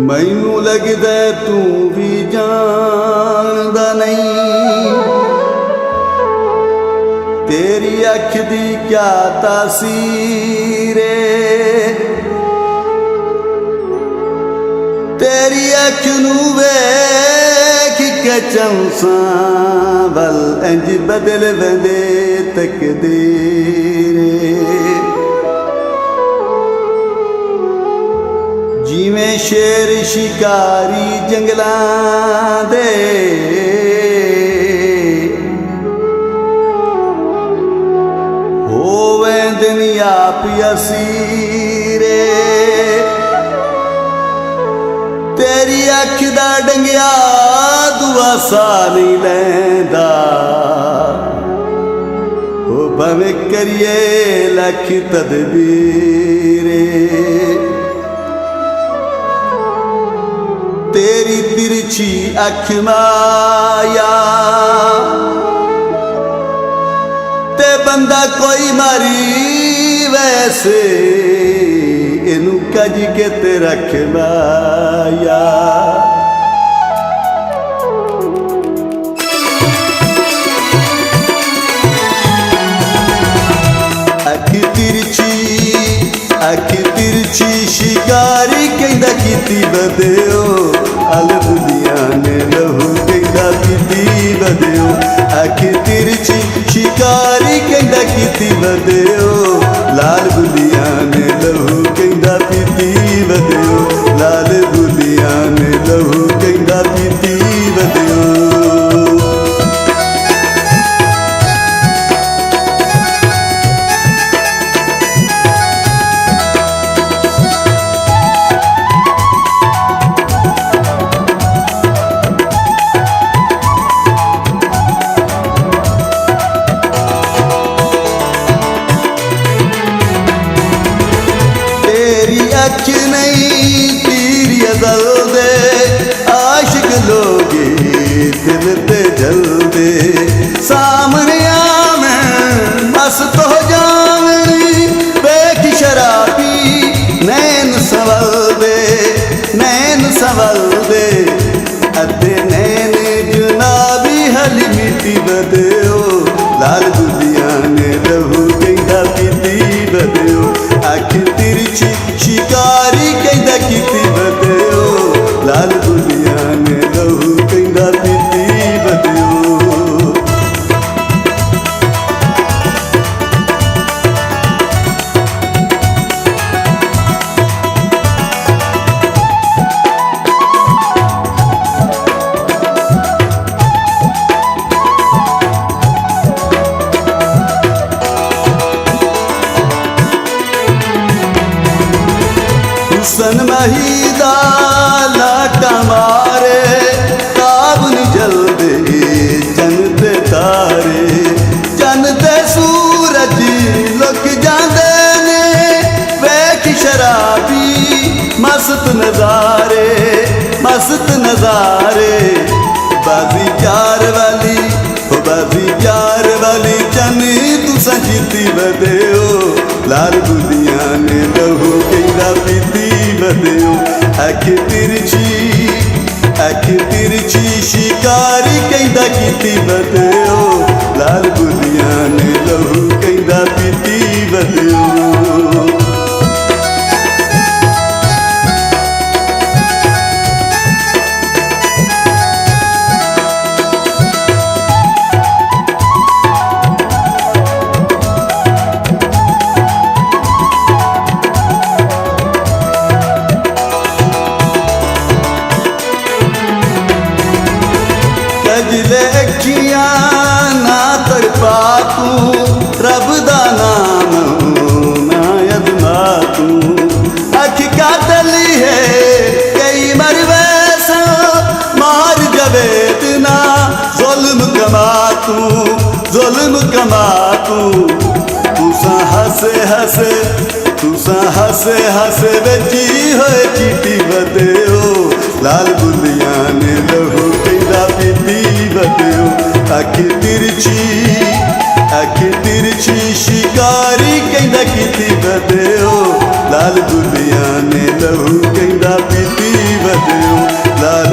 ਮੈਨੂੰ ਲੱਗਦਾ ਤੂੰ ਵੀ ਜਾਣਦਾ ਨਹੀਂ, ਤੇਰੀ ਅੱਖ ਦੀ ਕਿਆ ਤਾਸੀਰ ਏ। ਤੇਰੀ ਅੱਖ ਨੂੰ ਵੇਖ ਕੇ ਚੌਂਸਾਂ ਵੱਲ ਇੰਝ ਬਦਲ ਵੰਦੇ ਤਕਦੀਰ ਏ। ਜਿਵੇਂ ਸ਼ੇਰ ਸ਼ਿਕਾਰੀ ਜੰਗਲਾਂ ਦੇ ਹੋਵੇ ਦੁਨੀਆ ਅਸੀਰ ਏ। ਤੇਰੀ ਅੱਖ ਦਾ ਡੰਗਿਆ ਦੁਆ ਸਾਹ ਨਹੀਂ ਲੈਂਦਾ, ਉਹ ਭਾਵੇਂ ਕਰੀਏ ਲੱਖ ਤਦਬੀਰ ਏ। तेरी तिरछी अख माया ते बंदा कोई मारी वैसे, इनू कज के ते रख माया। अख तिरछी शिकारी कहंदा कीती बदियो, अल दुनिया ने लहू कहंदा कीती बदियो। अख तिरछी शिकारी कहंदा कीती बदियो, लाल दुनिया ने लहू कहंदा पीती बदियो। लाल दुनिया ने लहू कहंदा पीती बदियो। अख नहीं तीरी अज़ल दे, आशिक लोग दिल ते जलदे। सामने आवन मस्त हो जावनी, बेख शराबी नैन संवल दे, नैन संवल दे। अते नैन जुनाबी हली मिट्टी बदियो, लाल दुनिया ने लहू कहंदा पीती बदियो। अख तिरछी शिकारी कहंदा कीती बदियो, लाल दुनिया ने लहू कहंदा पीती बदियो। हुसन महीदा लाटा मारे, ताब नहीं जलदे जन तारे। जन ते सूरज लुक जांदे ने, वेख शराबी मस्त नजारे, मस्त नजारे। बाजी प्यार वाली ओ बाजी प्यार वाली जन तुसां जीती बदियो, लाल दुनिया ने लहू कहंदा पीती बदियो। अख तिरछी शिकारी कहंदा कीती बदियो, लाल दुनिया ने लहू कहंदा पीती बदियो। कजले अखियां ना तड़पा तू, रब दा नाम ना अदमा तू। अख का दली है कई मर वैसा, मार जवेद ना जुल्म कमा तू, जुल्म कमा तू। तुसा हसे हसे तुसा हसे हसे बची होए चीटी बदियो, लाल दुनिया ने लहू कहंदा पीती बदियो। अख तिरछी शिकारी कहंदा कीती बदियो, लाल दुनिया ने लहू कहंदा पीती बदियो। ਦਿਓ ਲਾ